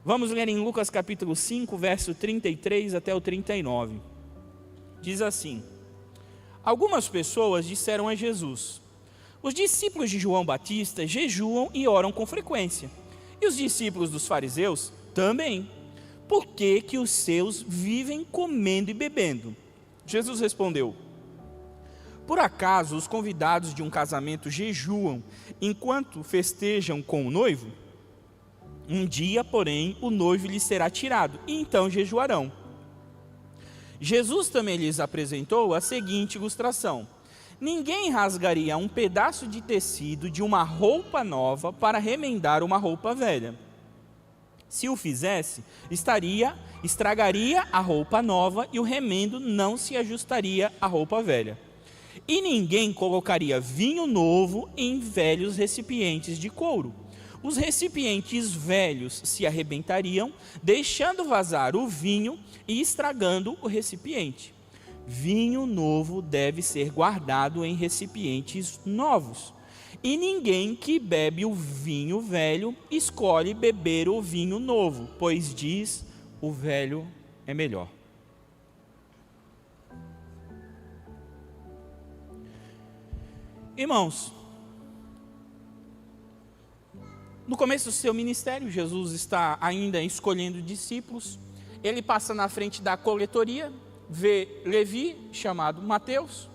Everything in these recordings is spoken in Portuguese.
Vamos ler em Lucas capítulo 5, verso 33 até o 39. Diz assim: algumas pessoas disseram a Jesus: os discípulos de João Batista jejuam e oram com frequência, e os discípulos dos fariseus também. Por que que os seus vivem comendo e bebendo? Jesus respondeu: por acaso os convidados de um casamento jejuam enquanto festejam com o noivo? Um dia, porém, o noivo lhes será tirado, e então jejuarão. Jesus também lhes apresentou a seguinte ilustração: ninguém rasgaria um pedaço de tecido de uma roupa nova para remendar uma roupa velha. Se o fizesse, estragaria a roupa nova e o remendo não se ajustaria à roupa velha. E ninguém colocaria vinho novo em velhos recipientes de couro. Os recipientes velhos se arrebentariam, deixando vazar o vinho e estragando o recipiente. Vinho novo deve ser guardado em recipientes novos. E ninguém que bebe o vinho velho escolhe beber o vinho novo, pois diz: o velho é melhor. Irmãos, no começo do seu ministério, Jesus está ainda escolhendo discípulos. Ele passa na frente da coletoria, vê Levi, chamado Mateus,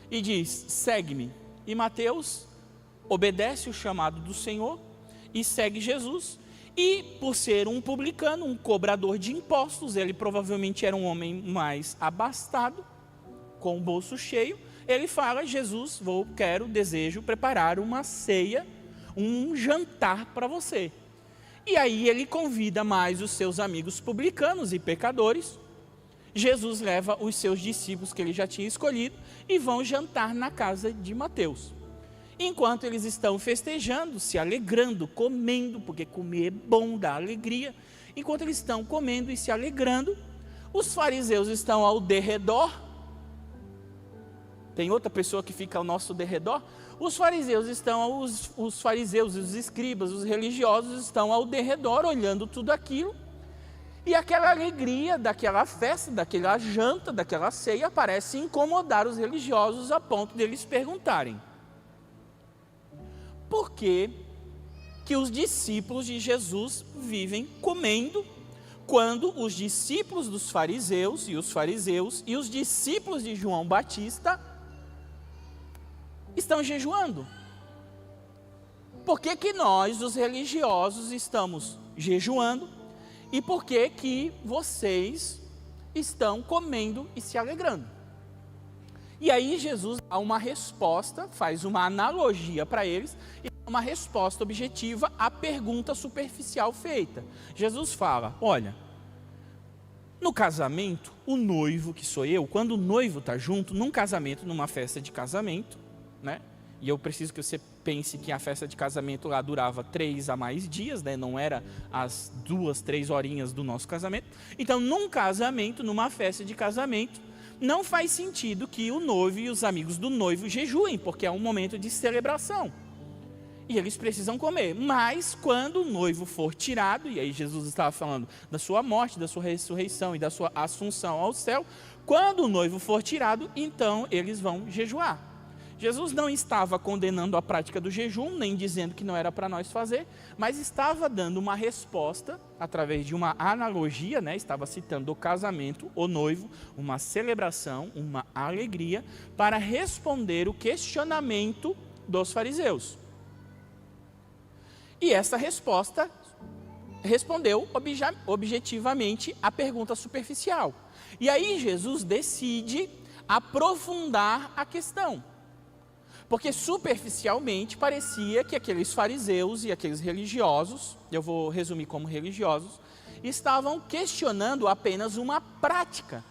e diz: segue-me. E Mateus obedece o chamado do Senhor e segue Jesus. E por ser um publicano, um cobrador de impostos, ele provavelmente era um homem mais abastado, com o bolso cheio. Ele fala: Jesus, desejo preparar uma ceia, um jantar para você. E aí ele convida mais os seus amigos publicanos e pecadores. Jesus leva os seus discípulos que ele já tinha escolhido e vão jantar na casa de Mateus. Enquanto eles estão festejando, se alegrando, comendo, porque comer é bom, dá alegria. Enquanto eles estão comendo e se alegrando, os fariseus estão ao derredor. Tem outra pessoa que fica ao nosso derredor? Os fariseus estão, os fariseus, os escribas, os religiosos estão ao derredor, olhando tudo aquilo. E aquela alegria daquela festa, daquela janta, daquela ceia, parece incomodar os religiosos a ponto deles perguntarem: por que que os discípulos de Jesus vivem comendo, quando os discípulos dos fariseus e os discípulos de João Batista estão jejuando? Por que que nós, os religiosos, estamos jejuando? E por que que vocês estão comendo e se alegrando? E aí Jesus dá uma resposta, faz uma analogia para eles, e dá uma resposta objetiva à pergunta superficial feita. Jesus fala: olha, no casamento, o noivo, que sou eu, quando o noivo está junto, num casamento, numa festa de casamento, né? E eu preciso que você pense que a festa de casamento lá durava 3 a mais dias, né? Não era as 2, 3 horinhas do nosso casamento. Então, num casamento, numa festa de casamento, não faz sentido que o noivo e os amigos do noivo jejuem, porque é um momento de celebração. E eles precisam comer. Mas quando o noivo for tirado, e aí Jesus estava falando da sua morte, da sua ressurreição e da sua assunção ao céu, quando o noivo for tirado, então eles vão jejuar. Jesus não estava condenando a prática do jejum, nem dizendo que não era para nós fazer, mas estava dando uma resposta através de uma analogia, né? Estava citando o casamento, o noivo, uma celebração, uma alegria, para responder o questionamento dos fariseus. E essa resposta respondeu objetivamente a pergunta superficial. E aí Jesus decide aprofundar a questão. Porque superficialmente parecia que aqueles fariseus e aqueles religiosos, eu vou resumir como religiosos, estavam questionando apenas uma prática.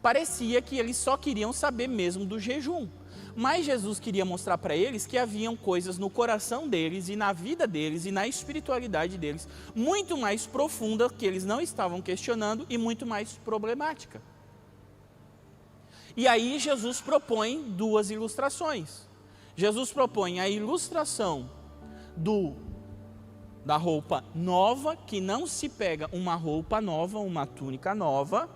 Parecia que eles só queriam saber mesmo do jejum. Mas Jesus queria mostrar para eles que haviam coisas no coração deles e na vida deles e na espiritualidade deles muito mais profunda que eles não estavam questionando e muito mais problemática. E aí Jesus propõe 2 ilustrações. Jesus propõe a ilustração do da roupa nova, que não se pega uma roupa nova, uma túnica nova,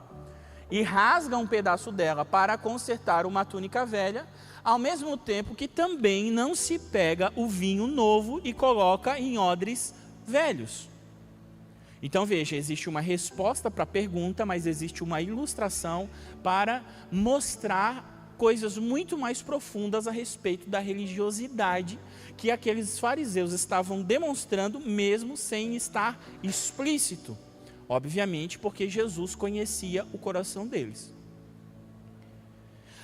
e rasga um pedaço dela para consertar uma túnica velha, ao mesmo tempo que também não se pega o vinho novo e coloca em odres velhos. Então veja, existe uma resposta para a pergunta, mas existe uma ilustração para mostrar coisas muito mais profundas a respeito da religiosidade que aqueles fariseus estavam demonstrando, mesmo sem estar explícito. Obviamente, porque Jesus conhecia o coração deles.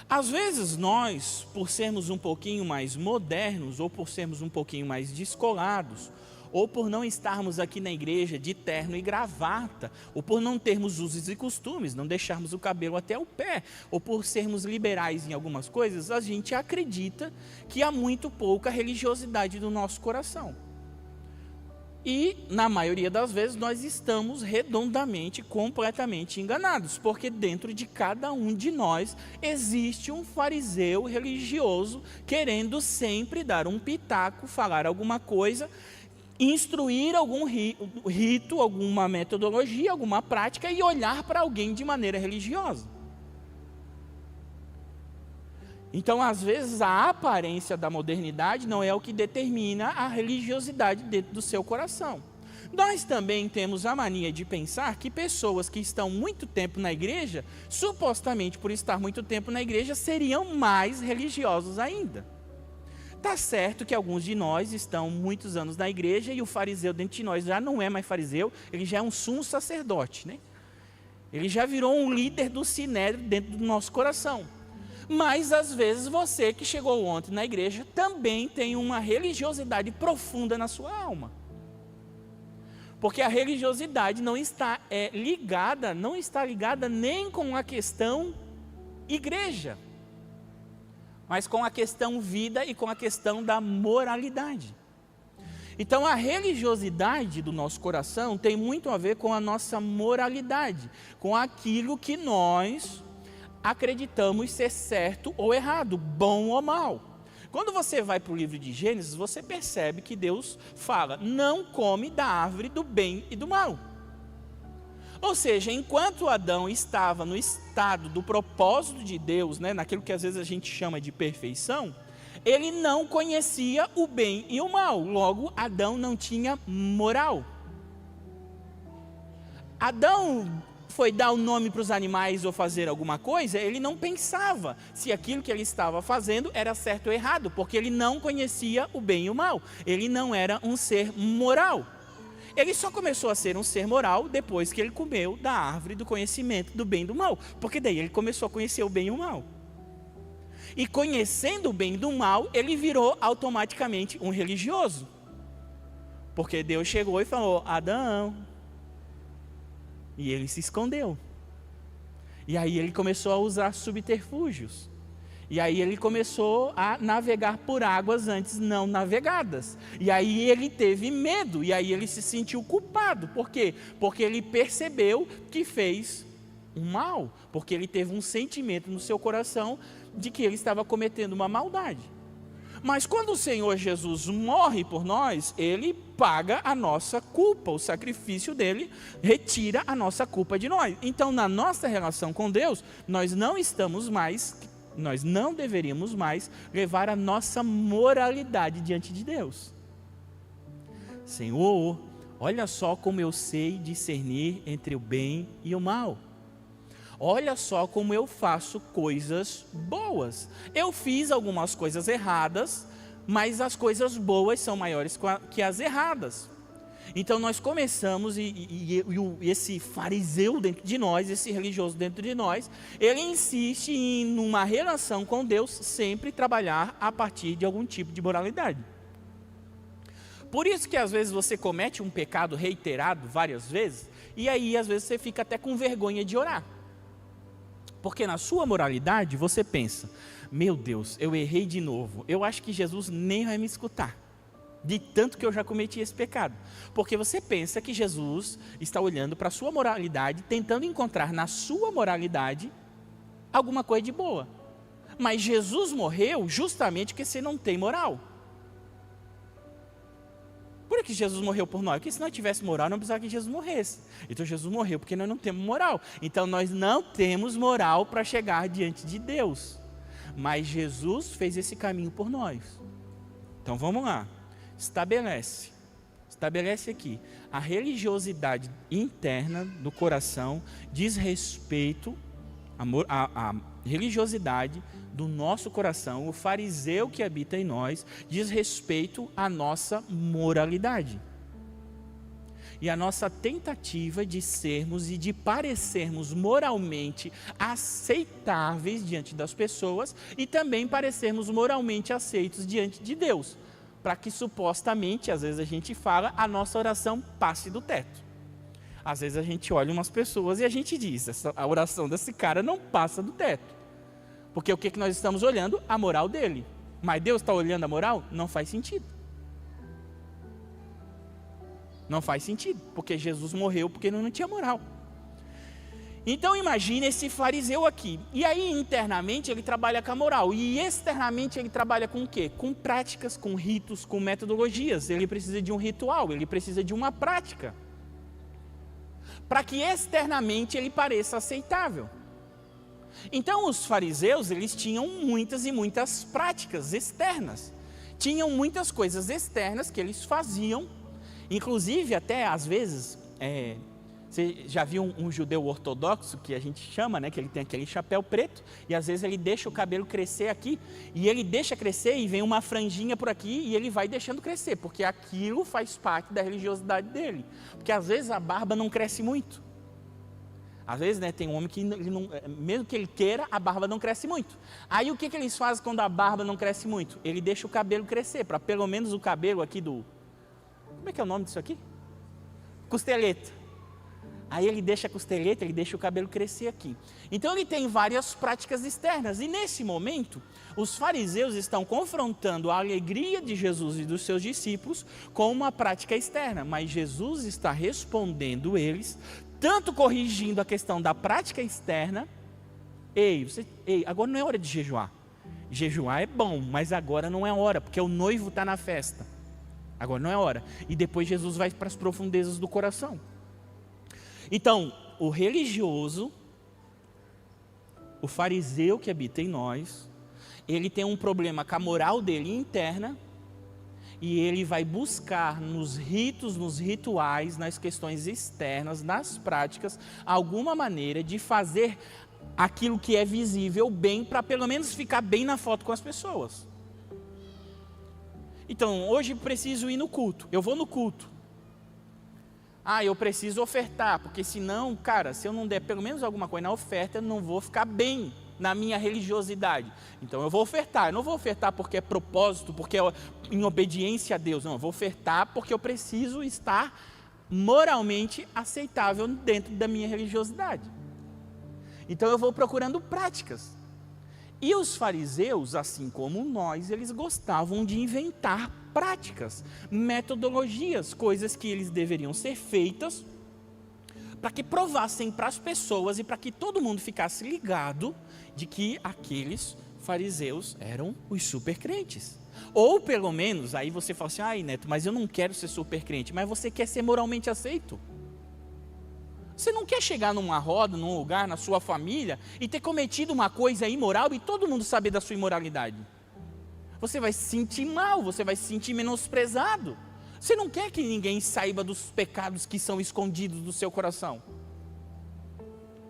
Às vezes nós, por sermos um pouquinho mais modernos, ou por sermos um pouquinho mais descolados, ou por não estarmos aqui na igreja de terno e gravata, ou por não termos usos e costumes, não deixarmos o cabelo até o pé, ou por sermos liberais em algumas coisas, a gente acredita que há muito pouca religiosidade no nosso coração. E, na maioria das vezes, nós estamos redondamente, completamente enganados, porque dentro de cada um de nós existe um fariseu religioso querendo sempre dar um pitaco, falar alguma coisa, instruir algum rito, alguma metodologia, alguma prática e olhar para alguém de maneira religiosa. Então, às vezes, a aparência da modernidade não é o que determina a religiosidade dentro do seu coração. Nós também temos a mania de pensar que pessoas que estão muito tempo na igreja, supostamente por estar muito tempo na igreja, seriam mais religiosos ainda. Está certo que alguns de nós estão muitos anos na igreja e o fariseu dentro de nós já não é mais fariseu, ele já é um sumo sacerdote, né? Ele já virou um líder do sinédrio dentro do nosso coração. Mas às vezes você que chegou ontem na igreja também tem uma religiosidade profunda na sua alma. Porque a religiosidade não está ligada nem com a questão igreja, mas com a questão vida e com a questão da moralidade. Então a religiosidade do nosso coração tem muito a ver com a nossa moralidade, com aquilo que nós acreditamos ser certo ou errado, bom ou mal. Quando você vai para o livro de Gênesis, você percebe que Deus fala, não come da árvore do bem e do mal. Ou seja, enquanto Adão estava no estado do propósito de Deus, né, naquilo que às vezes a gente chama de perfeição, ele não conhecia o bem e o mal, logo Adão não tinha moral. Adão foi dar o nome para os animais ou fazer alguma coisa, ele não pensava se aquilo que ele estava fazendo era certo ou errado, porque ele não conhecia o bem e o mal, ele não era um ser moral. Ele só começou a ser um ser moral depois que ele comeu da árvore do conhecimento do bem e do mal, porque daí ele começou a conhecer o bem e o mal. E conhecendo o bem e do mal, ele virou automaticamente um religioso, porque Deus chegou e falou, Adão, e ele se escondeu. E aí ele começou a usar subterfúgios. E aí ele começou a navegar por águas antes não navegadas. E aí ele teve medo. E aí ele se sentiu culpado. Por quê? Porque ele percebeu que fez um mal. Porque ele teve um sentimento no seu coração de que ele estava cometendo uma maldade. Mas quando o Senhor Jesus morre por nós, ele paga a nossa culpa, o sacrifício dele retira a nossa culpa de nós. Então, na nossa relação com Deus, nós não deveríamos mais levar a nossa moralidade diante de Deus. Senhor, olha só como eu sei discernir entre o bem e o mal. Olha só como eu faço coisas boas. Eu fiz algumas coisas erradas, mas as coisas boas são maiores que as erradas. Então nós começamos, e esse fariseu dentro de nós, esse religioso dentro de nós, ele insiste em uma relação com Deus, sempre trabalhar a partir de algum tipo de moralidade. Por isso que às vezes você comete um pecado reiterado várias vezes, e aí às vezes você fica até com vergonha de orar. Porque na sua moralidade você pensa, meu Deus, eu errei de novo, eu acho que Jesus nem vai me escutar, de tanto que eu já cometi esse pecado. Porque você pensa que Jesus está olhando para a sua moralidade, tentando encontrar na sua moralidade alguma coisa de boa. Mas Jesus morreu justamente porque você não tem moral. Por que Jesus morreu por nós? Porque se nós tivesse moral, não precisava que Jesus morresse. Então Jesus morreu porque nós não temos moral. Então nós não temos moral para chegar diante de Deus. Mas Jesus fez esse caminho por nós. Então vamos lá. Estabelece aqui. A religiosidade interna do coração diz respeito a religiosidade do nosso coração, o fariseu que habita em nós, diz respeito à nossa moralidade. E a nossa tentativa de sermos e de parecermos moralmente aceitáveis diante das pessoas e também parecermos moralmente aceitos diante de Deus, para que supostamente, às vezes a gente fala, a nossa oração passe do teto. Às vezes a gente olha umas pessoas e a gente diz, a oração desse cara não passa do teto. Porque o que nós estamos olhando? A moral dele. Mas Deus está olhando a moral? Não faz sentido. Não faz sentido, porque Jesus morreu porque não tinha moral. Então imagine esse fariseu aqui. E aí internamente ele trabalha com a moral. E externamente ele trabalha com o quê? Com práticas, com ritos, com metodologias. Ele precisa de um ritual, ele precisa de uma prática, para que externamente ele pareça aceitável. Então os fariseus, eles tinham muitas e muitas práticas externas. Tinham muitas coisas externas que eles faziam. Inclusive até às vezes, você já viu um judeu ortodoxo, que a gente chama, né, que ele tem aquele chapéu preto, e às vezes ele deixa o cabelo crescer aqui, e ele deixa crescer e vem uma franjinha por aqui, e ele vai deixando crescer, porque aquilo faz parte da religiosidade dele. Porque às vezes a barba não cresce muito. Às vezes, né, tem um homem que, ele não, mesmo que ele queira, a barba não cresce muito. Aí o que eles fazem quando a barba não cresce muito? Ele deixa o cabelo crescer, para pelo menos o cabelo aqui do... Como é que é o nome disso aqui? Costeleta. Aí ele deixa a costeleta, ele deixa o cabelo crescer aqui. Então ele tem várias práticas externas. E nesse momento, os fariseus estão confrontando a alegria de Jesus e dos seus discípulos com uma prática externa. Mas Jesus está respondendo eles, tanto corrigindo a questão da prática externa. Ei, agora não é hora de jejuar. Jejuar é bom, mas agora não é hora, porque o noivo está na festa. Agora não é hora. E depois Jesus vai para as profundezas do coração. Então, o religioso, o fariseu que habita em nós, ele tem um problema com a moral dele interna, e ele vai buscar nos ritos, nos rituais, nas questões externas, nas práticas, alguma maneira de fazer aquilo que é visível bem, para pelo menos ficar bem na foto com as pessoas. Então, hoje preciso ir no culto, eu vou no culto. Eu preciso ofertar, porque senão, cara, se eu não der pelo menos alguma coisa na oferta, eu não vou ficar bem na minha religiosidade. Então eu vou ofertar, eu não vou ofertar porque é propósito, porque é em obediência a Deus, não, eu vou ofertar porque eu preciso estar moralmente aceitável dentro da minha religiosidade. Então eu vou procurando práticas. E os fariseus, assim como nós, eles gostavam de inventar práticas, metodologias, coisas que eles deveriam ser feitas para que provassem para as pessoas e para que todo mundo ficasse ligado de que aqueles fariseus eram os super crentes. Ou pelo menos, aí você fala assim, Neto, mas eu não quero ser super crente, mas você quer ser moralmente aceito. Você não quer chegar numa roda, num lugar, na sua família, e ter cometido uma coisa imoral e todo mundo saber da sua imoralidade. Você vai se sentir mal, você vai se sentir menosprezado. Você não quer que ninguém saiba dos pecados que são escondidos do seu coração.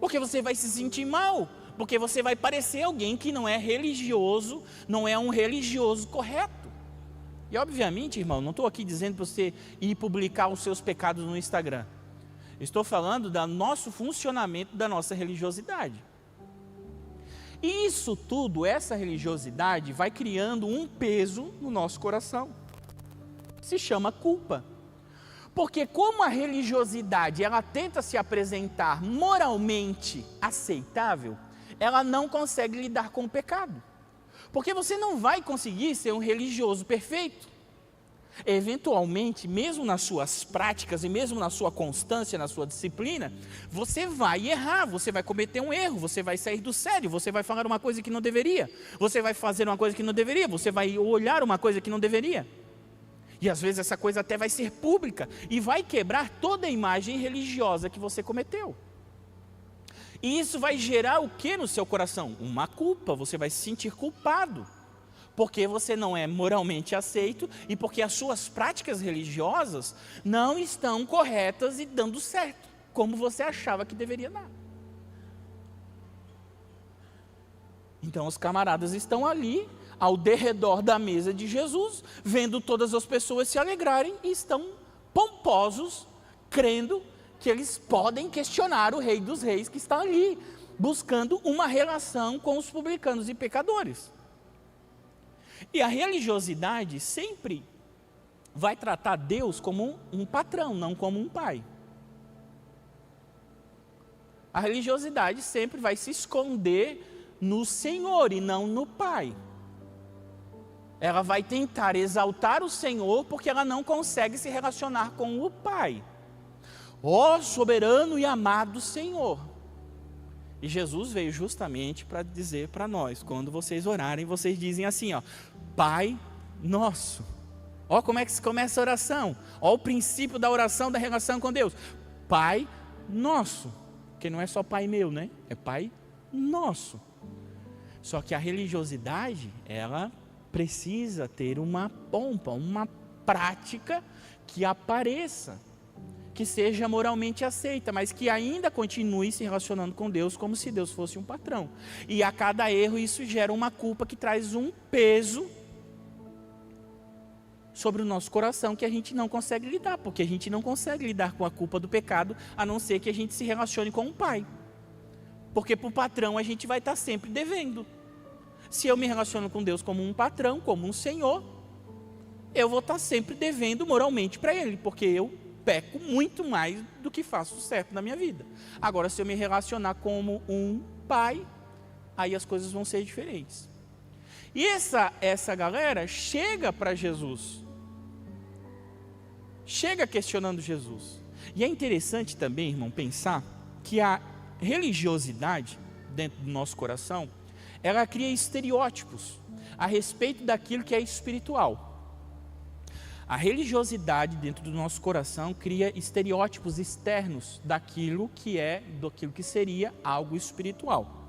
Porque você vai se sentir mal, porque você vai parecer alguém que não é religioso, não é um religioso correto. E obviamente, irmão, não estou aqui dizendo para você ir publicar os seus pecados no Instagram. Estou falando do nosso funcionamento, da nossa religiosidade. E isso tudo, essa religiosidade, vai criando um peso no nosso coração. Se chama culpa. Porque como a religiosidade, ela tenta se apresentar moralmente aceitável, ela não consegue lidar com o pecado. Porque você não vai conseguir ser um religioso perfeito. Eventualmente, mesmo nas suas práticas e mesmo na sua constância, na sua disciplina, você vai errar, você vai cometer um erro, você vai sair do sério, você vai falar uma coisa que não deveria, você vai fazer uma coisa que não deveria, você vai olhar uma coisa que não deveria. E às vezes essa coisa até vai ser pública e vai quebrar toda a imagem religiosa que você cometeu. E isso vai gerar o que no seu coração? Uma culpa, você vai se sentir culpado. Porque você não é moralmente aceito e porque as suas práticas religiosas não estão corretas e dando certo, como você achava que deveria dar. Então os camaradas estão ali, ao derredor da mesa de Jesus, vendo todas as pessoas se alegrarem e estão pomposos, crendo que eles podem questionar o Rei dos Reis que está ali, buscando uma relação com os publicanos e pecadores. E a religiosidade sempre vai tratar Deus como um patrão, não como um pai. A religiosidade sempre vai se esconder no Senhor e não no Pai. Ela vai tentar exaltar o Senhor porque ela não consegue se relacionar com o Pai. Ó soberano e amado Senhor. E Jesus veio justamente para dizer para nós, quando vocês orarem, vocês dizem assim, ó, Pai nosso. Ó como é que se começa a oração. Ó o princípio da oração, da relação com Deus. Pai nosso. Porque não é só Pai meu, né? É Pai nosso. Só que a religiosidade, ela precisa ter uma pompa, uma prática que apareça, que seja moralmente aceita, mas que ainda continue se relacionando com Deus como se Deus fosse um patrão. E a cada erro isso gera uma culpa que traz um peso sobre o nosso coração que a gente não consegue lidar, porque a gente não consegue lidar com a culpa do pecado, a não ser que a gente se relacione com o Pai. Porque para o patrão a gente vai estar sempre devendo. Se eu me relaciono com Deus como um patrão, como um Senhor, eu vou estar sempre devendo moralmente para Ele, porque eu peco muito mais do que faço certo na minha vida. Agora, se eu me relacionar como um pai, aí as coisas vão ser diferentes. E essa galera chega para Jesus, chega questionando Jesus. E é interessante também, irmão, pensar que a religiosidade dentro do nosso coração, ela cria estereótipos a respeito daquilo que é espiritual. A religiosidade dentro do nosso coração cria estereótipos externos daquilo que seria algo espiritual.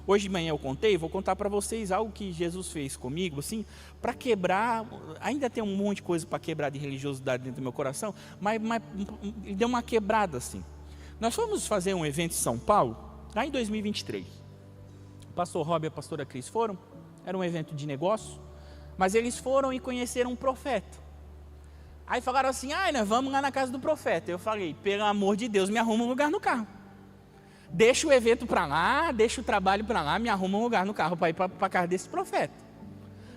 Hoje de manhã eu vou contar para vocês algo que Jesus fez comigo, assim, para quebrar, ainda tem um monte de coisa para quebrar de religiosidade dentro do meu coração, mas deu uma quebrada assim. Nós fomos fazer um evento em São Paulo, lá em 2023. O pastor Rob e a pastora Cris foram, era um evento de negócio, mas eles foram e conheceram um profeta. Aí falaram assim, nós vamos lá na casa do profeta. Eu falei, pelo amor de Deus, me arruma um lugar no carro. Deixa o evento para lá, deixa o trabalho para lá, me arruma um lugar no carro para ir para a casa desse profeta.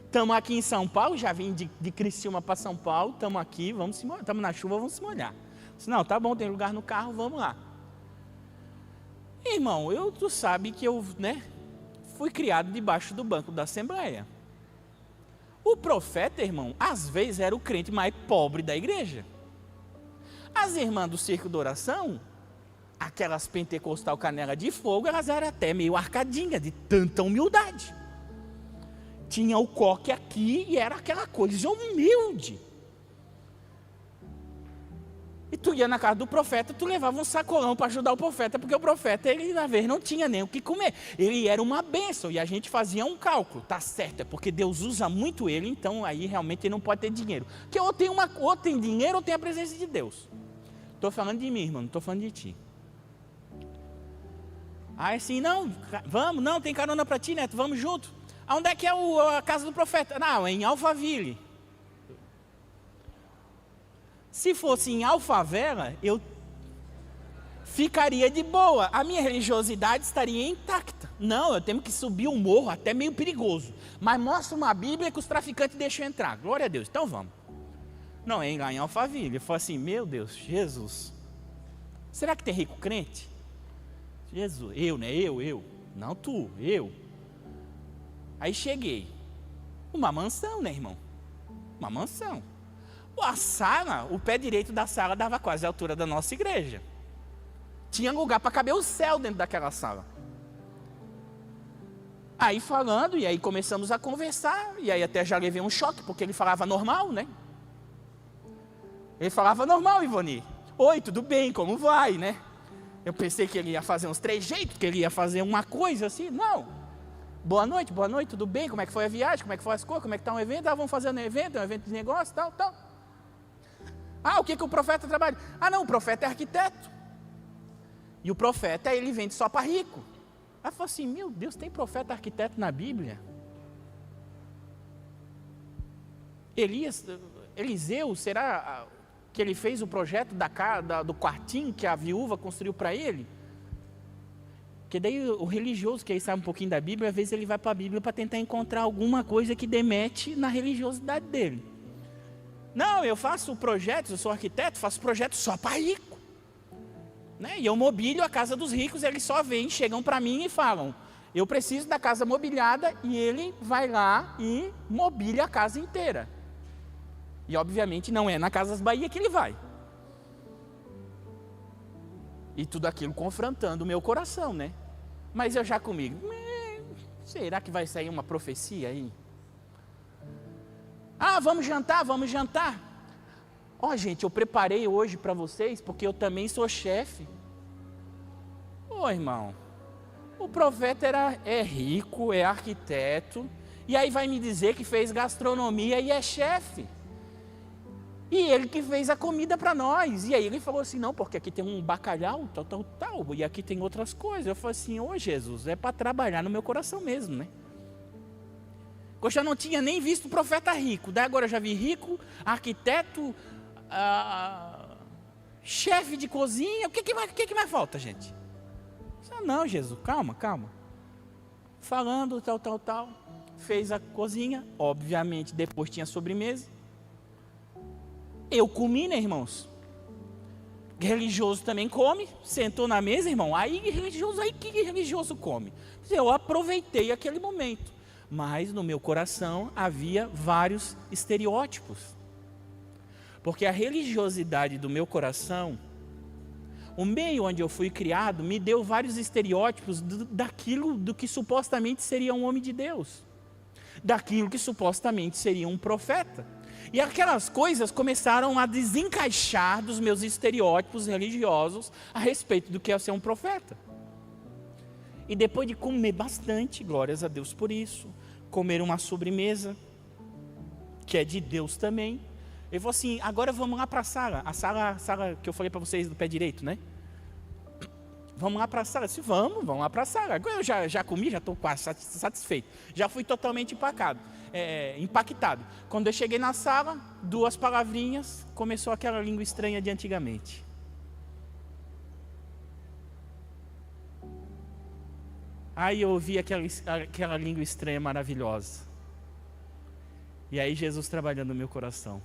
Estamos aqui em São Paulo, já vim de Criciúma para São Paulo, estamos aqui, estamos na chuva, vamos se molhar. Disse, não, tá bom, tem lugar no carro, vamos lá. Irmão, tu sabe que eu, fui criado debaixo do banco da Assembleia. O profeta, irmão, às vezes era o crente mais pobre da igreja. As irmãs do Circo da Oração, aquelas pentecostal canela de fogo, elas eram até meio arcadinhas, de tanta humildade. Tinha o coque aqui e era aquela coisa humilde. E tu ia na casa do profeta, tu levava um sacolão para ajudar o profeta, porque o profeta, ele na vez não tinha nem o que comer. Ele era uma bênção e a gente fazia um cálculo, tá certo, é porque Deus usa muito ele, então aí realmente ele não pode ter dinheiro. Porque ou tem dinheiro ou tem a presença de Deus. Estou falando de mim, irmão, não estou falando de ti. Aí assim, não, vamos, não, tem carona para ti, Neto, vamos junto. Aonde é que é a casa do profeta? Não, é em Alphaville. Se fosse em Alfavela, eu ficaria de boa. A minha religiosidade estaria intacta. Não, eu tenho que subir um morro, até meio perigoso. Mas mostra uma Bíblia que os traficantes deixam entrar. Glória a Deus, então vamos. Não, é lá em Alphaville. Eu falei assim, meu Deus, Jesus. Será que tem rico crente? Jesus, eu. Não tu, eu. Aí cheguei. Uma mansão, irmão? Uma mansão. A sala, o pé direito da sala dava quase a altura da nossa igreja. Tinha lugar para caber o céu dentro daquela sala. Aí falando, e aí começamos a conversar, e aí até já levei um choque, porque ele falava normal, Ele falava normal, Ivoni. Oi, tudo bem, como vai, né? Eu pensei que ele ia fazer uns trejeitos, que ele ia fazer uma coisa assim. Não. Boa noite, tudo bem? Como é que foi a viagem? Como é que foi as coisas? Como é que está um evento? Ah, vamos fazer um evento de negócio, tal. Ah, o que o profeta trabalha? Ah, não, o profeta é arquiteto. E o profeta, ele vende só para rico. Aí eu falei assim, meu Deus, tem profeta arquiteto na Bíblia? Eliseu, será que ele fez o projeto do quartinho que a viúva construiu para ele? Porque daí o religioso, que aí sabe um pouquinho da Bíblia, às vezes ele vai para a Bíblia para tentar encontrar alguma coisa que demete na religiosidade dele. Não, eu faço projetos, eu sou arquiteto, faço projetos só para rico. Né? E eu mobilio a casa dos ricos, eles só vêm, chegam para mim e falam, eu preciso da casa mobiliada, e ele vai lá e mobília a casa inteira. E obviamente não é na Casas Bahia que ele vai. E tudo aquilo confrontando o meu coração, né? Mas eu já comigo, será que vai sair uma profecia aí? Ah, vamos jantar. Ó, gente, eu preparei hoje para vocês, porque eu também sou chefe. Ô, irmão, o profeta é rico, é arquiteto, e aí vai me dizer que fez gastronomia e é chefe. E ele que fez a comida para nós. E aí ele falou assim, não, porque aqui tem um bacalhau, tal, e aqui tem outras coisas. Eu falei assim, ô Jesus, é para trabalhar no meu coração mesmo, né? Eu já não tinha nem visto profeta rico, daí agora eu já vi rico, arquiteto, chefe de cozinha. O que mais falta, gente? Não, Jesus, calma. Falando, tal. Fez a cozinha, obviamente depois tinha sobremesa. Eu comi, né, irmãos? Religioso também come, sentou na mesa, irmão. Que religioso come? Eu aproveitei aquele momento, mas no meu coração havia vários estereótipos, porque a religiosidade do meu coração, o meio onde eu fui criado, me deu vários estereótipos do que supostamente seria um homem de Deus, daquilo que supostamente seria um profeta. E aquelas coisas começaram a desencaixar dos meus estereótipos religiosos a respeito do que é ser um profeta. E depois de comer bastante, glórias a Deus por isso, comer uma sobremesa, que é de Deus também, eu falei assim, agora vamos lá para a sala que eu falei para vocês do pé direito, né? Vamos lá para a sala. Vamos lá para a sala. Agora eu já comi, já estou quase satisfeito. Já fui totalmente impactado. Quando eu cheguei na sala, 2 palavrinhas, começou aquela língua estranha de antigamente. Aí eu ouvi aquela língua estranha maravilhosa. E aí Jesus trabalhando no meu coração.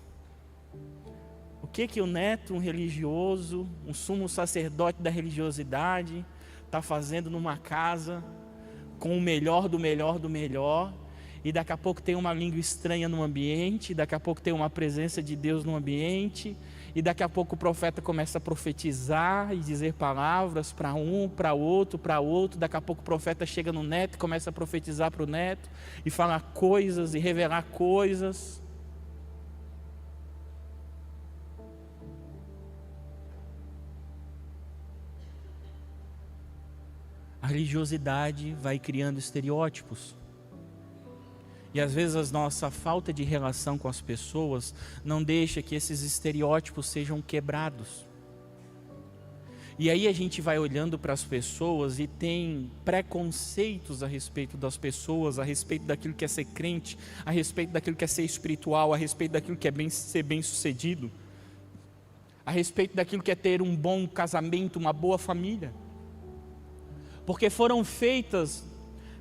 O que o neto, um religioso, um sumo sacerdote da religiosidade, está fazendo numa casa com o melhor do melhor, e daqui a pouco tem uma língua estranha no ambiente, daqui a pouco tem uma presença de Deus no ambiente, e daqui a pouco o profeta começa a profetizar e dizer palavras para um, para outro, daqui a pouco o profeta chega no neto e começa a profetizar para o neto, e falar coisas, e revelar coisas. A religiosidade vai criando estereótipos. E às vezes a nossa falta de relação com as pessoas não deixa que esses estereótipos sejam quebrados. E aí a gente vai olhando para as pessoas e tem preconceitos a respeito das pessoas, a respeito daquilo que é ser crente, a respeito daquilo que é ser espiritual, a respeito daquilo que é ser bem sucedido, a respeito daquilo que é ter um bom casamento, uma boa família. Porque foram feitas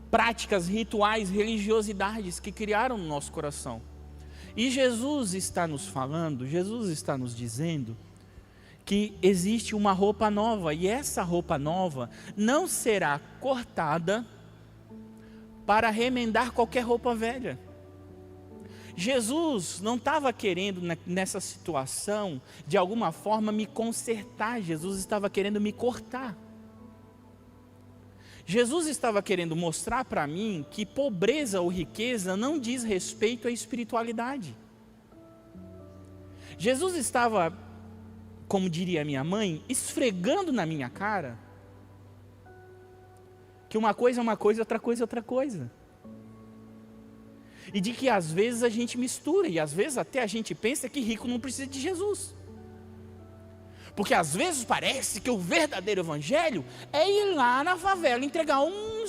práticas, rituais, religiosidades que criaram no nosso coração. E Jesus está nos falando, Jesus está nos dizendo que existe uma roupa nova, e essa roupa nova não será cortada para remendar qualquer roupa velha. Jesus não estava querendo nessa situação de alguma forma me consertar, Jesus estava querendo me cortar. Jesus estava querendo mostrar para mim que pobreza ou riqueza não diz respeito à espiritualidade. Jesus estava, como diria minha mãe, esfregando na minha cara que uma coisa é uma coisa, outra coisa é outra coisa. E de que às vezes a gente mistura, e às vezes até a gente pensa que rico não precisa de Jesus. Porque às vezes parece que o verdadeiro evangelho é ir lá na favela entregar um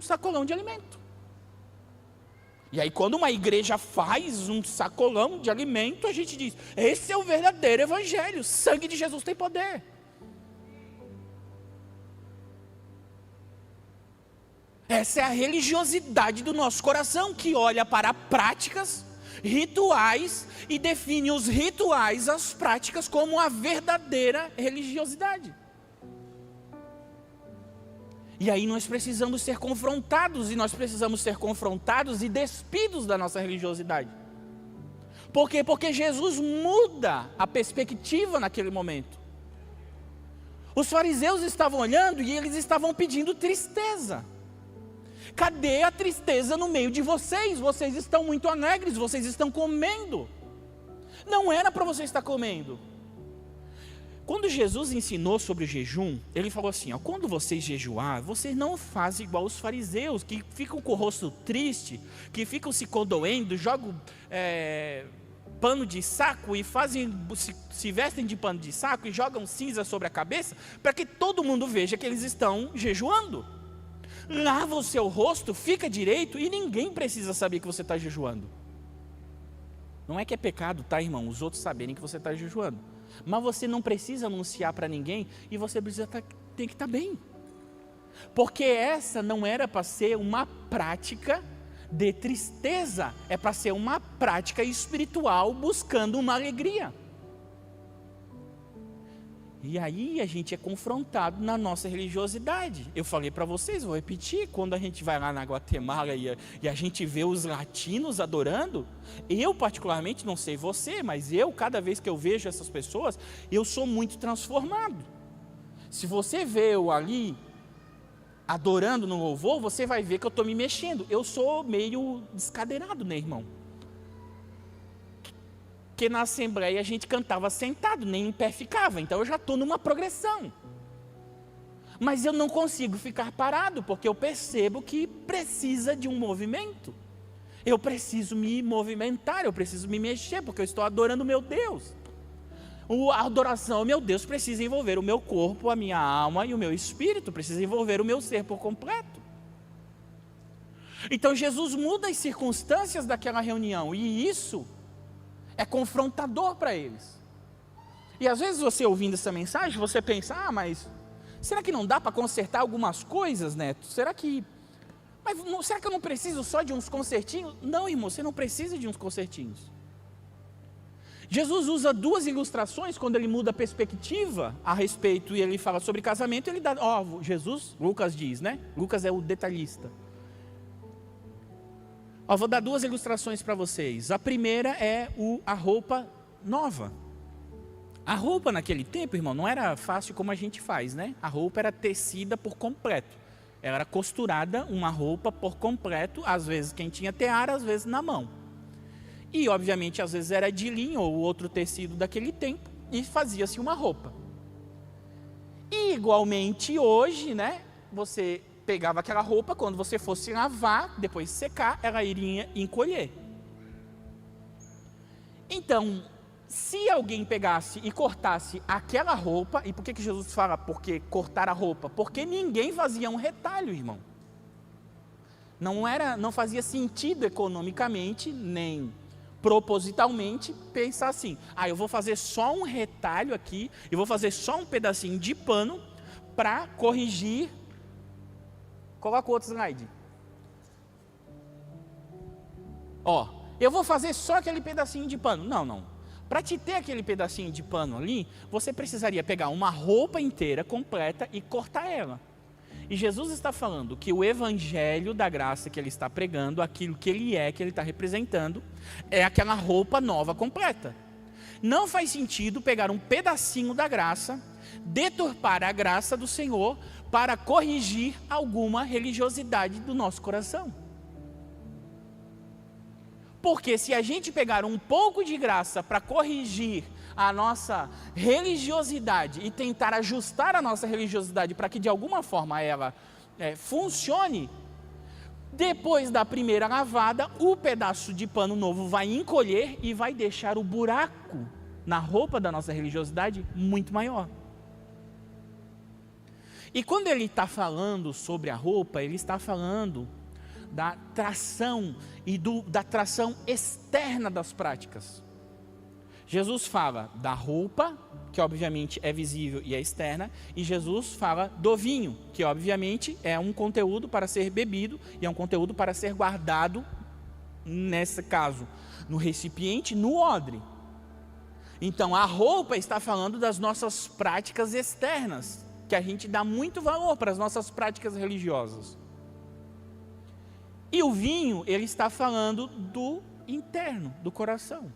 sacolão de alimento. E aí quando uma igreja faz um sacolão de alimento, a gente diz, esse é o verdadeiro evangelho, o sangue de Jesus tem poder. Essa é a religiosidade do nosso coração, que olha para práticas, rituais, e define os rituais, as práticas, como a verdadeira religiosidade. E aí nós precisamos ser confrontados, e despidos da nossa religiosidade. Por quê? Porque Jesus muda a perspectiva naquele momento. Os fariseus estavam olhando e eles estavam pedindo tristeza. Cadê a tristeza no meio de vocês? Vocês estão muito alegres, vocês estão comendo. Não era para você estar comendo. Quando Jesus ensinou sobre o jejum, ele falou assim, ó, quando vocês jejuar, vocês não fazem igual os fariseus, que ficam com o rosto triste, que ficam se condoendo, jogam pano de saco e se vestem de pano de saco e jogam cinza sobre a cabeça, para que todo mundo veja que eles estão jejuando. Lava o seu rosto, fica direito e ninguém precisa saber que você está jejuando. Não é que é pecado, tá, irmão? Os outros saberem que você está jejuando. Mas você não precisa anunciar para ninguém e você tem que estar bem. Porque essa não era para ser uma prática de tristeza, é para ser uma prática espiritual buscando uma alegria. E aí a gente é confrontado na nossa religiosidade. Eu falei para vocês, vou repetir, quando a gente vai lá na Guatemala e a gente vê os latinos adorando, eu particularmente, não sei você, mas cada vez que eu vejo essas pessoas, eu sou muito transformado. Se você vê eu ali adorando no louvor, você vai ver que eu estou me mexendo. Eu sou meio descadeirado, né, irmão? Porque na Assembleia a gente cantava sentado, nem em pé ficava, então eu já estou numa progressão. Mas eu não consigo ficar parado, porque eu percebo que precisa de um movimento. Eu preciso me movimentar, eu preciso me mexer, porque eu estou adorando o meu Deus. A adoração ao meu Deus precisa envolver o meu corpo, a minha alma e o meu espírito, precisa envolver o meu ser por completo. Então Jesus muda as circunstâncias daquela reunião, e isso é confrontador para eles. E às vezes você ouvindo essa mensagem, você pensa, mas será que não dá para consertar algumas coisas, Neto? Será que eu não preciso só de uns consertinhos? Não, irmão, você não precisa de uns consertinhos. Jesus usa duas ilustrações quando ele muda a perspectiva a respeito, e ele fala sobre casamento, ele dá, Lucas diz, né? Lucas é o detalhista. Vou dar duas ilustrações para vocês. A primeira é a roupa nova. A roupa naquele tempo, irmão, não era fácil como a gente faz, né? A roupa era tecida por completo. Ela era costurada, uma roupa por completo, às vezes quem tinha tear, às vezes na mão. E, obviamente, às vezes era de linho ou outro tecido daquele tempo, e fazia-se uma roupa. E, igualmente, hoje, né, você pegava aquela roupa, quando você fosse lavar, depois secar, ela iria encolher. Então, se alguém pegasse e cortasse aquela roupa, e por que Jesus fala porque cortar a roupa? Porque ninguém fazia um retalho, irmão. Não fazia sentido economicamente, nem propositalmente, pensar assim, eu vou fazer só um retalho aqui, eu vou fazer só um pedacinho de pano para corrigir. Coloca o outro slide. Eu vou fazer só aquele pedacinho de pano. Não. Para te ter aquele pedacinho de pano ali, você precisaria pegar uma roupa inteira, completa, e cortar ela. E Jesus está falando que o evangelho da graça que ele está pregando, aquilo que ele que ele está representando, é aquela roupa nova completa. Não faz sentido pegar um pedacinho da graça, deturpar a graça do Senhor, para corrigir alguma religiosidade do nosso coração. Porque se a gente pegar um pouco de graça para corrigir a nossa religiosidade e tentar ajustar a nossa religiosidade para que de alguma forma ela funcione, depois da primeira lavada, o pedaço de pano novo vai encolher e vai deixar o buraco na roupa da nossa religiosidade muito maior. E quando ele está falando sobre a roupa, ele está falando da tração e da tração externa das práticas. Jesus fala da roupa, que obviamente é visível e é externa, e Jesus fala do vinho, que obviamente é um conteúdo para ser bebido e é um conteúdo para ser guardado, nesse caso, no recipiente, no odre. Então a roupa está falando das nossas práticas externas, que a gente dá muito valor para as nossas práticas religiosas. E o vinho, ele está falando do interno, do coração.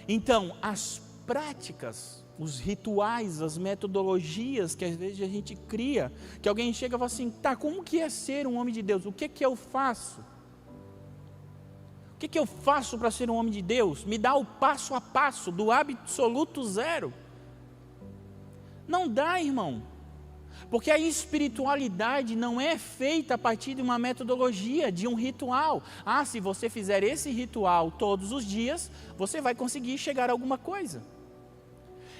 Então, as práticas, os rituais, as metodologias que às vezes a gente cria, que alguém chega e fala assim, tá, como que é ser um homem de Deus? O que eu faço? O que eu faço para ser um homem de Deus? Me dá o passo a passo, do absoluto zero. Não dá, irmão. Porque a espiritualidade não é feita a partir de uma metodologia, de um ritual. Ah, se você fizer esse ritual todos os dias, você vai conseguir chegar a alguma coisa.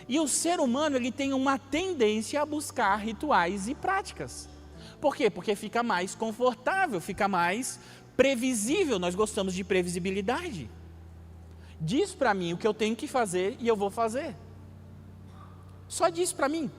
E o ser humano, ele tem uma tendência a buscar rituais e práticas. Por quê? Porque fica mais confortável, fica mais previsível. Nós gostamos de previsibilidade. Diz para mim o que eu tenho que fazer e eu vou fazer. Só diz para mim.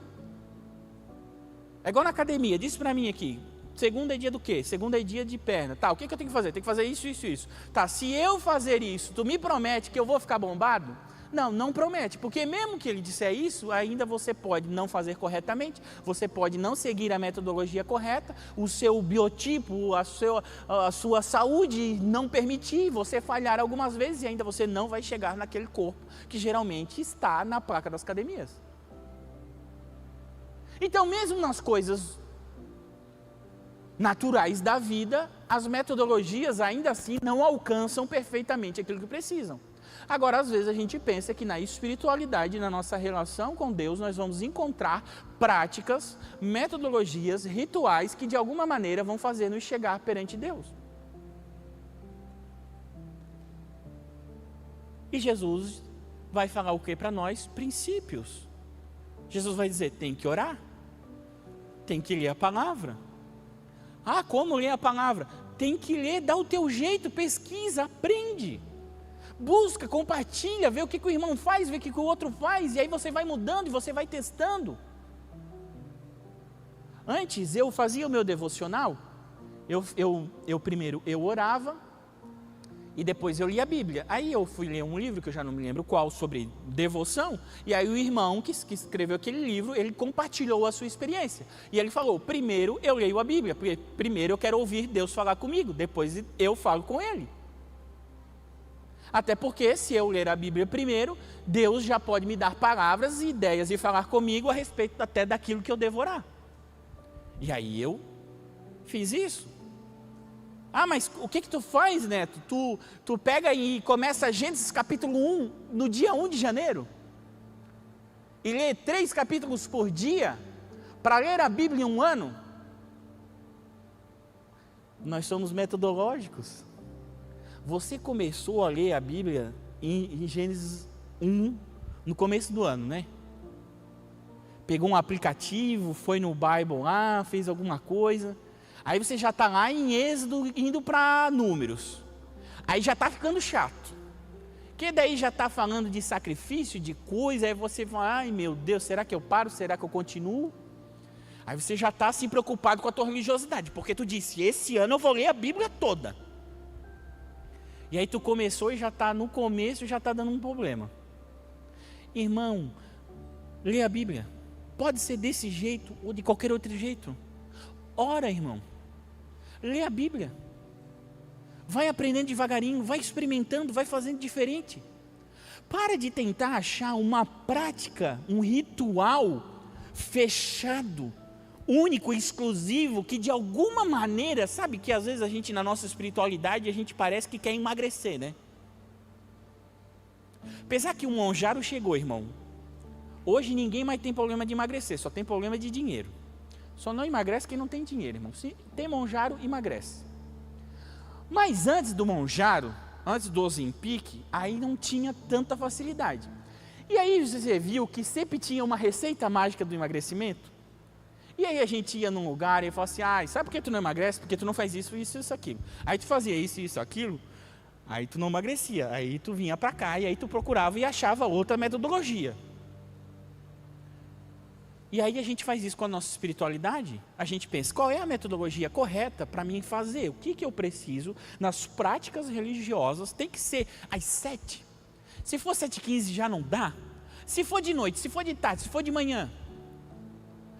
É igual na academia, diz para mim aqui, segunda é dia do quê? Segunda é dia de perna. Tá, o que eu tenho que fazer? Tenho que fazer isso, isso, isso. Tá, se eu fazer isso, tu me promete que eu vou ficar bombado? Não, não promete, porque mesmo que ele disser isso, ainda você pode não fazer corretamente, você pode não seguir a metodologia correta, o seu biotipo, a sua saúde não permitir, você falhar algumas vezes e ainda você não vai chegar naquele corpo que geralmente está na placa das academias. Então, mesmo nas coisas naturais da vida, as metodologias ainda assim não alcançam perfeitamente aquilo que precisam. Agora, às vezes a gente pensa que na espiritualidade, na nossa relação com Deus, nós vamos encontrar práticas, metodologias, rituais que de alguma maneira vão fazer-nos chegar perante Deus. E Jesus vai falar o que para nós? Princípios. Jesus vai dizer, tem que orar. Tem que ler a palavra. Ah, como ler a palavra? Tem que ler, dá o teu jeito, pesquisa, aprende. Busca, compartilha, vê o que o irmão faz, vê o que o outro faz, e aí você vai mudando e você vai testando. Antes eu fazia o meu devocional, primeiro eu orava, e depois eu lia a Bíblia. Aí eu fui ler um livro, que eu já não me lembro qual, sobre devoção, e aí o irmão que escreveu aquele livro, ele compartilhou a sua experiência. E ele falou, primeiro eu leio a Bíblia, porque primeiro eu quero ouvir Deus falar comigo, depois eu falo com Ele. Até porque se eu ler a Bíblia primeiro, Deus já pode me dar palavras e ideias e falar comigo a respeito até daquilo que eu devo orar. E aí eu fiz isso. Ah, mas o que tu faz, Neto? Tu pega e começa Gênesis capítulo 1 no dia 1 de janeiro e lê 3 capítulos por dia para ler a Bíblia em um ano? Nós somos metodológicos. Você começou a ler a Bíblia em Gênesis 1 no começo do ano, né? Pegou um aplicativo, foi no Bible lá, fez alguma coisa. Aí você já está lá em Êxodo, indo para Números. Aí já está ficando chato. Que daí já está falando de sacrifício, de coisa, aí você fala, ai meu Deus, será que eu paro? Será que eu continuo? Aí você já está assim preocupado com a tua religiosidade, porque tu disse, esse ano eu vou ler a Bíblia toda. E aí tu começou e já está no começo, já está dando um problema. Irmão, lê a Bíblia. Pode ser desse jeito ou de qualquer outro jeito. Ora, irmão. Lê a Bíblia. Vai aprendendo devagarinho, vai experimentando, vai fazendo diferente. Para de tentar achar uma prática, um ritual fechado, único, exclusivo, que de alguma maneira, sabe que às vezes a gente na nossa espiritualidade, a gente parece que quer emagrecer, né? Apesar que o monjaro chegou, irmão. Hoje ninguém mais tem problema de emagrecer, só tem problema de dinheiro. Só não emagrece quem não tem dinheiro, irmão. Se tem monjaro, emagrece. Mas antes do monjaro, antes do Ozempic, aí não tinha tanta facilidade. E aí você viu que sempre tinha uma receita mágica do emagrecimento? E aí a gente ia num lugar e falava assim, sabe por que tu não emagrece? Porque tu não faz isso, isso, isso, aquilo. Aí tu fazia isso, isso, aquilo, aí tu não emagrecia. Aí tu vinha para cá e aí tu procurava e achava outra metodologia. E aí a gente faz isso com a nossa espiritualidade, a gente pensa, qual é a metodologia correta para mim fazer? O que eu preciso nas práticas religiosas? Tem que ser às 7. Se for 7h15 já não dá. Se for de noite, se for de tarde, se for de manhã.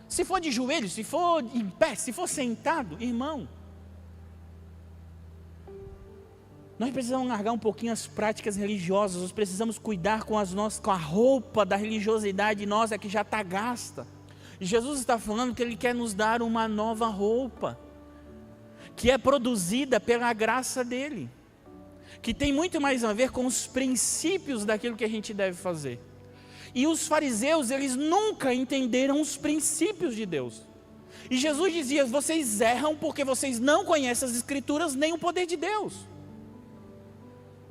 Se for de joelho, se for em pé, se for sentado, irmão. Nós precisamos largar um pouquinho as práticas religiosas, nós precisamos cuidar com a roupa da religiosidade nossa que já está gasta. E Jesus está falando que Ele quer nos dar uma nova roupa, que é produzida pela graça dEle, que tem muito mais a ver com os princípios daquilo que a gente deve fazer. E os fariseus, eles nunca entenderam os princípios de Deus. E Jesus dizia, vocês erram porque vocês não conhecem as Escrituras nem o poder de Deus.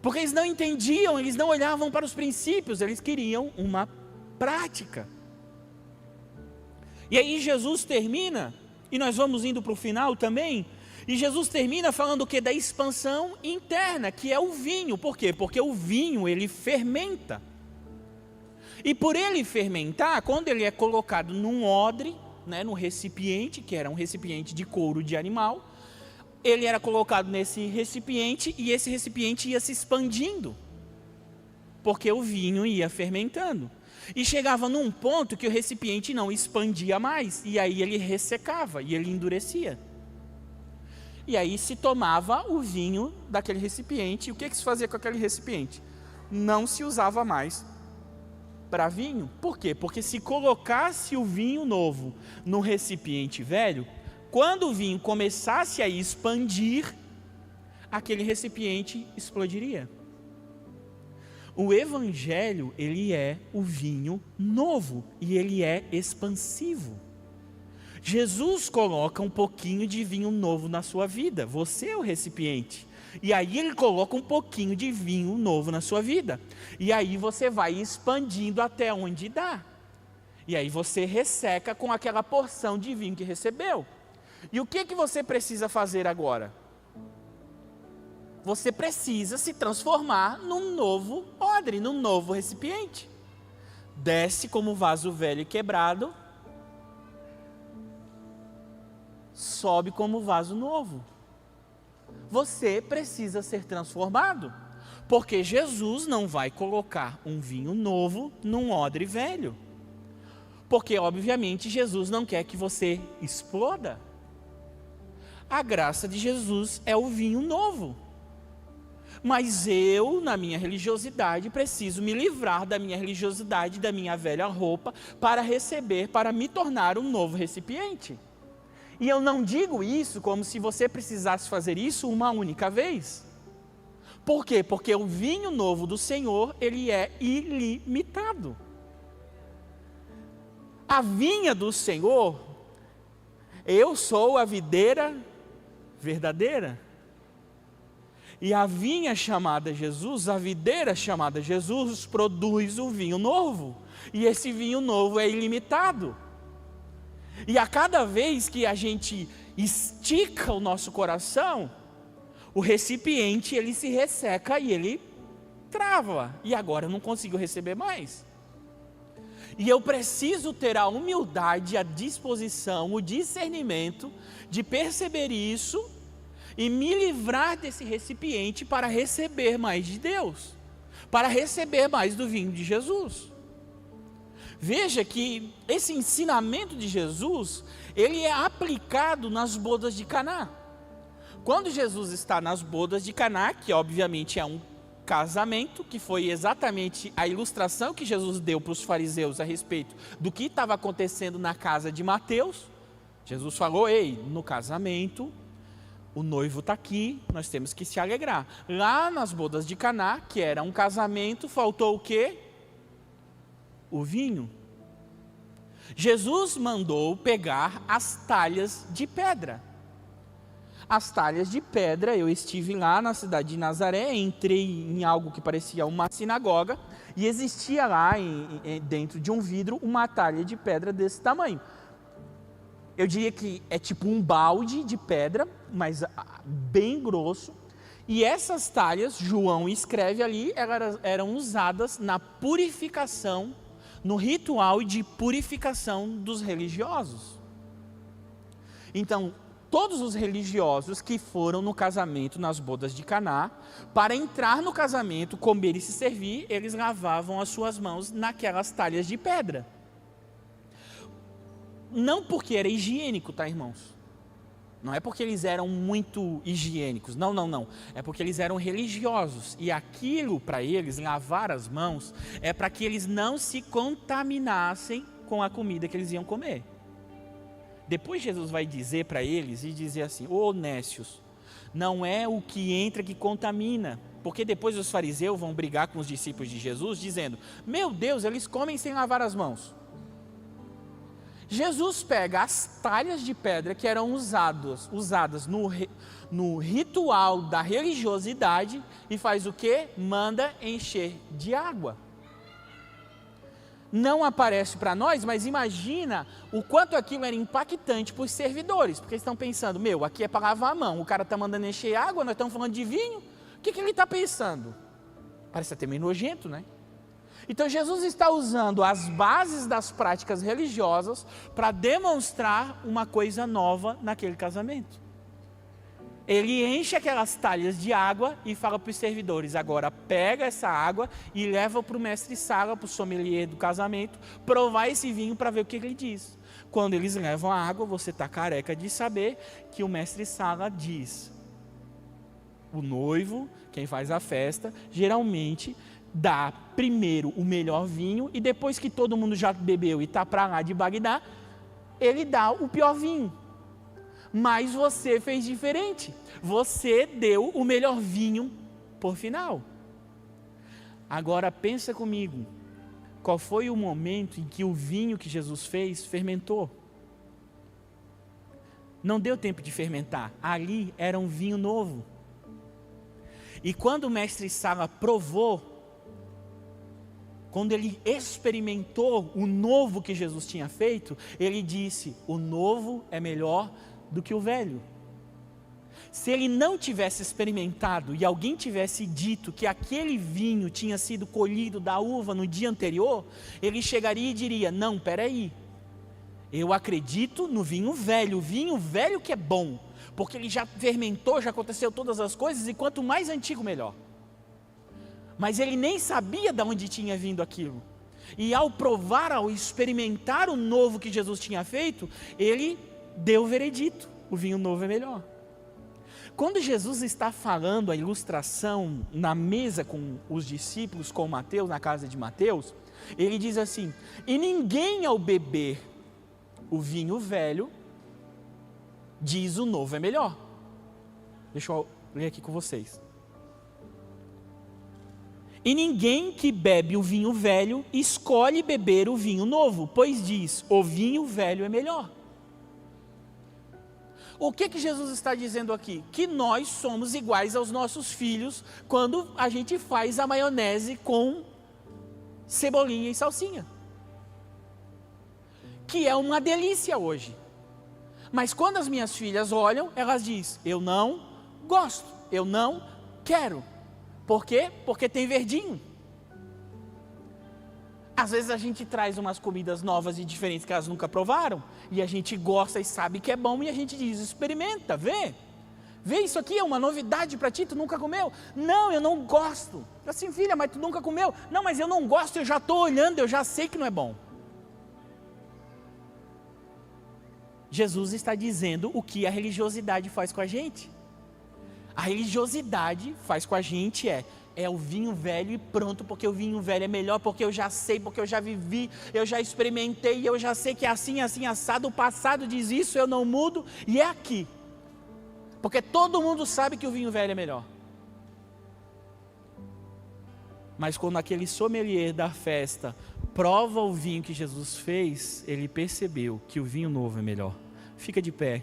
Porque eles não entendiam, eles não olhavam para os princípios, eles queriam uma prática. E aí Jesus termina, e nós vamos indo para o final também, e Jesus termina falando o quê? Da expansão interna, que é o vinho. Por quê? Porque o vinho, ele fermenta. E por ele fermentar, quando ele é colocado num odre, né, num recipiente, que era um recipiente de couro de animal, ele era colocado nesse recipiente e esse recipiente ia se expandindo, porque o vinho ia fermentando. E chegava num ponto que o recipiente não expandia mais, e aí ele ressecava, e ele endurecia. E aí se tomava o vinho daquele recipiente, e o que se fazia com aquele recipiente? Não se usava mais para vinho. Por quê? Porque se colocasse o vinho novo no recipiente velho, quando o vinho começasse a expandir, aquele recipiente explodiria. O Evangelho, ele é o vinho novo e ele é expansivo. Jesus coloca um pouquinho de vinho novo na sua vida, você é o recipiente. E aí ele coloca um pouquinho de vinho novo na sua vida. E aí você vai expandindo até onde dá. E aí você resseca com aquela porção de vinho que recebeu. E o que você precisa fazer agora? Você precisa se transformar num novo odre, num novo recipiente. Desce como vaso velho e quebrado, sobe como vaso novo. Você precisa ser transformado, porque Jesus não vai colocar um vinho novo num odre velho. Porque, obviamente, Jesus não quer que você exploda. A graça de Jesus é o vinho novo. Mas eu, na minha religiosidade, preciso me livrar da minha religiosidade, da minha velha roupa, para receber, para me tornar um novo recipiente. E eu não digo isso como se você precisasse fazer isso uma única vez. Por quê? Porque o vinho novo do Senhor, ele é ilimitado. A vinha do Senhor, eu sou a videira verdadeira. E a vinha chamada Jesus, a videira chamada Jesus, produz o vinho novo. E esse vinho novo é ilimitado. E a cada vez que a gente estica o nosso coração, o recipiente ele se resseca e ele trava. E agora eu não consigo receber mais. E eu preciso ter a humildade, a disposição, o discernimento de perceber isso e me livrar desse recipiente para receber mais de Deus, para receber mais do vinho de Jesus. Veja que esse ensinamento de Jesus, ele é aplicado nas bodas de Caná. Quando Jesus está nas bodas de Caná, que obviamente é um casamento, que foi exatamente a ilustração que Jesus deu para os fariseus a respeito do que estava acontecendo na casa de Mateus, Jesus falou, ei, no casamento, o noivo está aqui, nós temos que se alegrar. Lá nas bodas de Caná, que era um casamento, faltou o quê? O vinho. Jesus mandou pegar as talhas de pedra. As talhas de pedra, eu estive lá na cidade de Nazaré, entrei em algo que parecia uma sinagoga, e existia lá, dentro de um vidro, uma talha de pedra desse tamanho. Eu diria que é tipo um balde de pedra, mas bem grosso. E essas talhas, João escreve ali, elas eram usadas na purificação, no ritual de purificação dos religiosos. Então, todos os religiosos que foram no casamento, nas bodas de Caná, para entrar no casamento, comer e se servir, eles lavavam as suas mãos naquelas talhas de pedra. Não porque era higiênico, tá, irmãos? Não é porque eles eram muito higiênicos, não. É porque eles eram religiosos. E aquilo, para eles, lavar as mãos, é para que eles não se contaminassem com a comida que eles iam comer. Depois Jesus vai dizer para eles, e dizer assim, ô nécios, não é o que entra que contamina. Porque depois os fariseus vão brigar com os discípulos de Jesus, dizendo, meu Deus, eles comem sem lavar as mãos. Jesus pega as talhas de pedra que eram usadas no ritual da religiosidade e faz o quê? Manda encher de água. Não aparece para nós, mas imagina o quanto aquilo era impactante para os servidores, porque eles estão pensando, aqui é para lavar a mão, o cara está mandando encher água, nós estamos falando de vinho, o que ele está pensando? Parece até meio nojento, né? Então Jesus está usando as bases das práticas religiosas para demonstrar uma coisa nova naquele casamento. Ele enche aquelas talhas de água e fala para os servidores, agora pega essa água e leva para o mestre-sala, para o sommelier do casamento, provar esse vinho para ver o que ele diz. Quando eles levam a água, você está careca de saber que o mestre-sala diz, o noivo, quem faz a festa, geralmente dá primeiro o melhor vinho e depois que todo mundo já bebeu e está para lá de Bagdá, ele dá o pior vinho. Mas você fez diferente. Você deu o melhor vinho por final. Agora pensa comigo, qual foi o momento em que o vinho que Jesus fez fermentou? Não deu tempo de fermentar, ali era um vinho novo. E quando o mestre-sala provou, quando ele experimentou o novo que Jesus tinha feito, ele disse, o novo é melhor do que o velho. Se ele não tivesse experimentado e alguém tivesse dito que aquele vinho tinha sido colhido da uva no dia anterior, ele chegaria e diria, não, peraí, eu acredito no vinho velho, o vinho velho que é bom, porque ele já fermentou, já aconteceu todas as coisas, e quanto mais antigo, melhor. Mas ele nem sabia de onde tinha vindo aquilo. E ao provar, ao experimentar o novo que Jesus tinha feito, ele deu o veredito, o vinho novo é melhor. Quando Jesus está falando a ilustração na mesa com os discípulos, com Mateus, na casa de Mateus, ele diz assim, e ninguém ao beber o vinho velho, diz o novo é melhor. Deixa eu ler aqui com vocês. E ninguém que bebe o vinho velho escolhe beber o vinho novo, pois diz, o vinho velho é melhor. O que Jesus está dizendo aqui? Que nós somos iguais aos nossos filhos quando a gente faz a maionese com cebolinha e salsinha. Que é uma delícia hoje. Mas quando as minhas filhas olham, elas dizem, eu não gosto, eu não quero. Por quê? Porque tem verdinho. Às vezes a gente traz umas comidas novas e diferentes que elas nunca provaram, e a gente gosta e sabe que é bom, e a gente diz, experimenta, vê. Vê, isso aqui é uma novidade para ti, tu nunca comeu? Não, eu não gosto. Assim, filha, mas tu nunca comeu? Não, mas eu não gosto, eu já estou olhando, eu já sei que não é bom. Jesus está dizendo o que a religiosidade faz com a gente. A religiosidade faz com a gente é o vinho velho e pronto, porque o vinho velho é melhor, porque eu já sei, porque eu já vivi, eu já experimentei, eu já sei que é assim, assim, assado, o passado diz isso, eu não mudo, e é aqui. Porque todo mundo sabe que o vinho velho é melhor. Mas quando aquele sommelier da festa prova o vinho que Jesus fez, ele percebeu que o vinho novo é melhor. Fica de pé.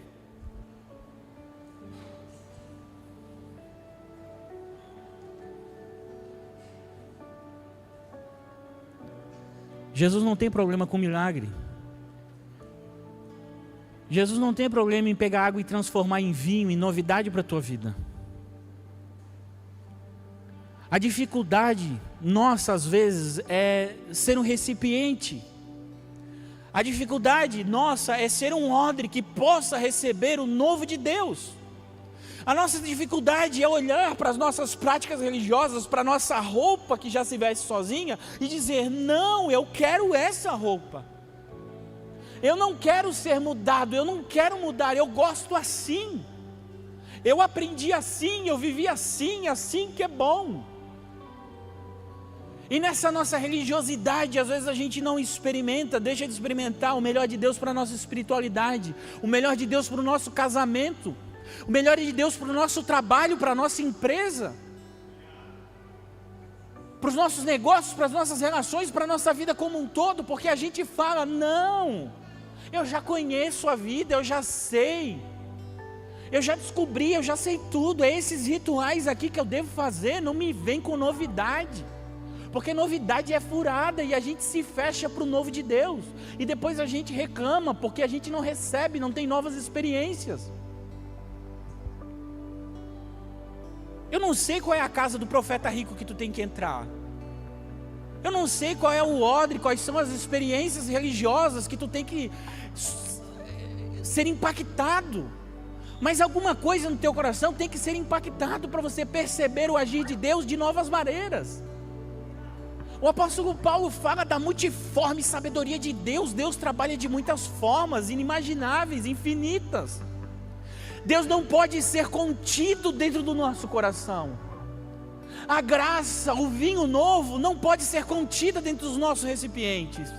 Jesus não tem problema com milagre. Jesus não tem problema em pegar água e transformar em vinho, em novidade para a tua vida. A dificuldade nossa, às vezes, é ser um recipiente. A dificuldade nossa é ser um odre que possa receber o novo de Deus. A nossa dificuldade é olhar para as nossas práticas religiosas, para a nossa roupa que já se veste sozinha e dizer, não, eu quero essa roupa. Eu não quero ser mudado, eu não quero mudar, eu gosto assim. Eu aprendi assim, eu vivi assim, assim que é bom. E nessa nossa religiosidade, às vezes a gente não experimenta, deixa de experimentar o melhor de Deus para a nossa espiritualidade, o melhor de Deus para o nosso casamento, o melhor de Deus para o nosso trabalho, para a nossa empresa, para os nossos negócios, para as nossas relações, para a nossa vida como um todo, porque a gente fala, não, eu já conheço a vida, eu já sei, eu já descobri, eu já sei tudo, é esses rituais aqui que eu devo fazer, não me vem com novidade. Porque novidade é furada e a gente se fecha para o novo de Deus. E depois a gente reclama porque a gente não recebe, não tem novas experiências. Eu não sei qual é a casa do profeta rico que tu tem que entrar. Eu não sei qual é o odre, quais são as experiências religiosas que tu tem que ser impactado. Mas alguma coisa no teu coração tem que ser impactado para você perceber o agir de Deus de novas maneiras. O apóstolo Paulo fala da multiforme sabedoria de Deus. Deus trabalha de muitas formas, inimagináveis, infinitas. Deus não pode ser contido dentro do nosso coração. A graça, o vinho novo, não pode ser contida dentro dos nossos recipientes.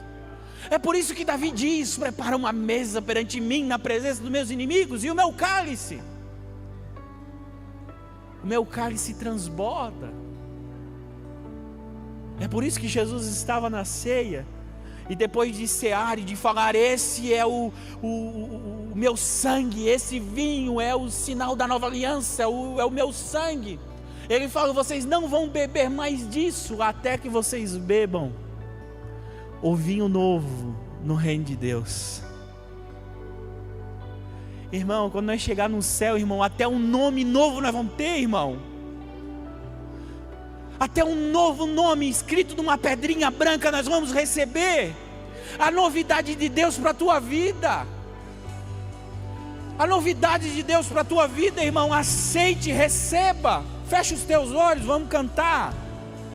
É por isso que Davi diz, prepara uma mesa perante mim, na presença dos meus inimigos, e o meu cálice transborda. É por isso que Jesus estava na ceia, e depois de cear e de falar, esse é o meu sangue, esse vinho é o sinal da nova aliança, é o meu sangue. Ele fala, vocês não vão beber mais disso, até que vocês bebam o vinho novo no reino de Deus. Irmão, quando nós chegar no céu, irmão, até um nome novo nós vamos ter, irmão. Até um novo nome escrito numa pedrinha branca nós vamos receber. A novidade de Deus para a tua vida. A novidade de Deus para a tua vida, irmão. Aceite, receba. Fecha os teus olhos, vamos cantar.